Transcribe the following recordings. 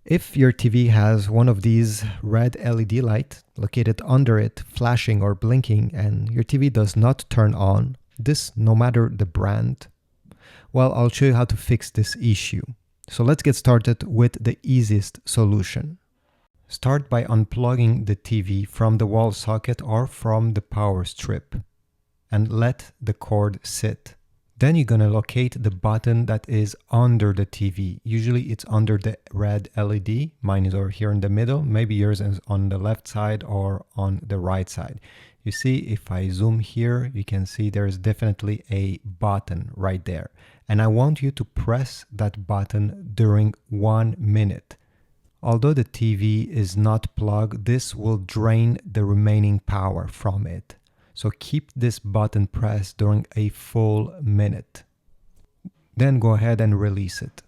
If your TV has one of these red LED light located under it, flashing or blinking, and your TV does not turn on, this no matter the brand, well, I'll show you how to fix this issue. So let's get started with the easiest solution. Start by unplugging the TV from the wall socket or from the power strip and let the cord sit. Then you're going to locate the button that is under the TV. Usually it's under the red LED. Mine is over here in the middle. Maybe yours is on the left side or on the right side. You see, if I zoom here, you can see there's definitely a button right there. And I want you to press that button during 1 minute. Although the TV is not plugged, this will drain the remaining power from it. So keep this button pressed during a full minute. Then go ahead and release it.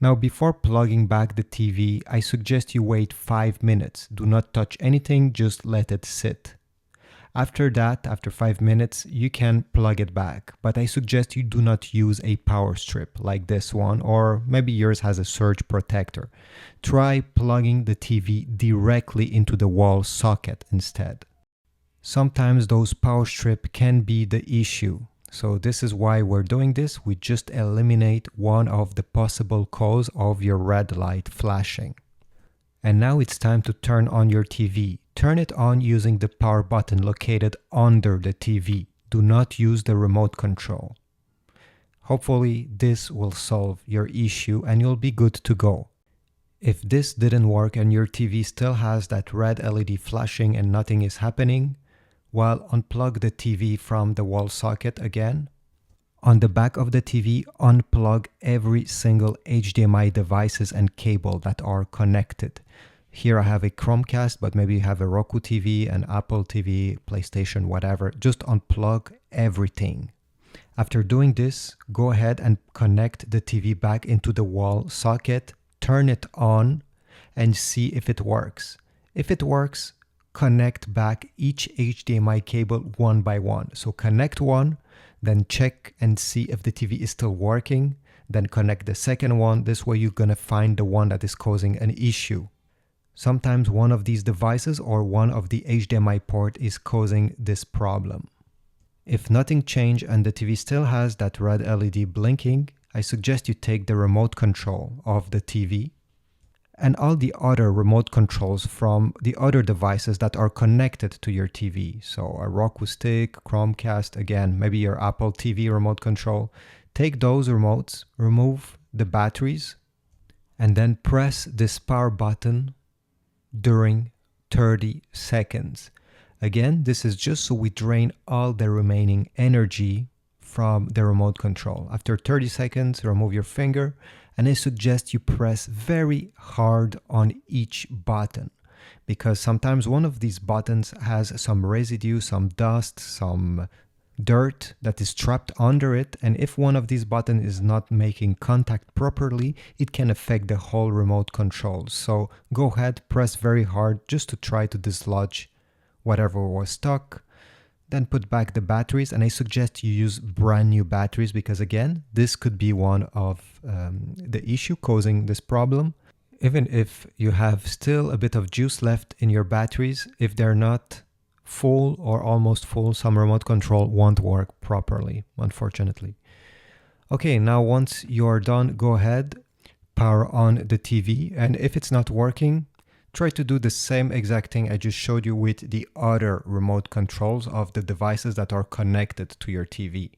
Now before plugging back the TV, I suggest you wait 5 minutes. Do not touch anything, just let it sit. After that, after 5 minutes, you can plug it back, but I suggest you do not use a power strip like this one, or maybe yours has a surge protector. Try plugging the TV directly into the wall socket instead. Sometimes those power strip can be the issue. So this is why we're doing this. We just eliminate one of the possible cause of your red light flashing. And now it's time to turn on your TV. Turn it on using the power button located under the TV. Do not use the remote control. Hopefully this will solve your issue and you'll be good to go. If this didn't work and your TV still has that red LED flashing and nothing is happening, well, unplug the TV from the wall socket again. On the back of the TV, unplug every single HDMI devices and cable that are connected. Here I have a Chromecast, but maybe you have a Roku TV, an Apple TV, PlayStation, whatever. Just unplug everything. After doing this, go ahead and connect the TV back into the wall socket, turn it on, and see if it works. If it works, connect back each HDMI cable one by one. So connect one, then check and see if the TV is still working, then connect the second one. This way you're gonna find the one that is causing an issue. Sometimes one of these devices or one of the HDMI port is causing this problem. If nothing changed and the TV still has that red LED blinking, I suggest you take the remote control of the TV and all the other remote controls from the other devices that are connected to your TV. So a Roku stick, Chromecast, again, maybe your Apple TV remote control. Take those remotes, remove the batteries, and then press this power button during 30 seconds. Again, this is just so we drain all the remaining energy from the remote control. After 30 seconds, remove your finger, and I suggest you press very hard on each button, because sometimes one of these buttons has some residue, some dust, some dirt that is trapped under it, and if one of these buttons is not making contact properly, it can affect the whole remote control. So go ahead, press very hard just to try to dislodge whatever was stuck. Then put back the batteries, and I suggest you use brand new batteries, because again, this could be one of the issue causing this problem. Even if you have still a bit of juice left in your batteries, if they're not full or almost full, some remote control won't work properly, unfortunately. Okay, now once you're done, go ahead, power on the TV, and if it's not working, try to do the same exact thing I just showed you with the other remote controls of the devices that are connected to your TV.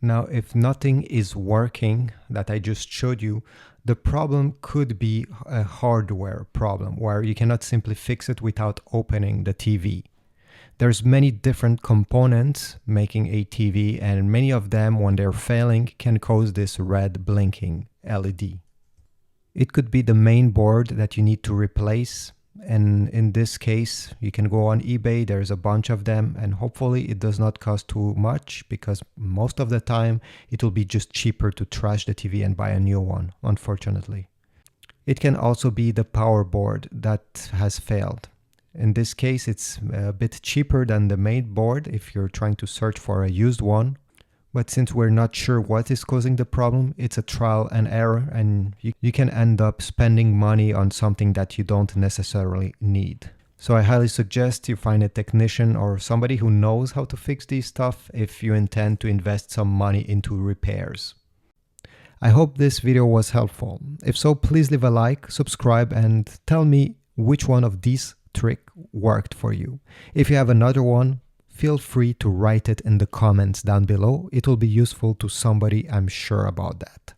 Now, if nothing is working that I just showed you, the problem could be a hardware problem where you cannot simply fix it without opening the TV. There's many different components making a TV, and many of them, when they're failing, can cause this red blinking LED. It could be the main board that you need to replace, and in this case you can go on eBay, there's a bunch of them, and hopefully it does not cost too much, because most of the time it will be just cheaper to trash the TV and buy a new one, unfortunately. It can also be the power board that has failed. In this case it's a bit cheaper than the main board if you're trying to search for a used one. But since we're not sure what is causing the problem, it's a trial and error, and you can end up spending money on something that you don't necessarily need. So I highly suggest you find a technician or somebody who knows how to fix these stuff if you intend to invest some money into repairs. I hope this video was helpful. If so, please leave a like, subscribe, and tell me which one of these tricks worked for you. If you have another one, feel free to write it in the comments down below. It will be useful to somebody, I'm sure about that.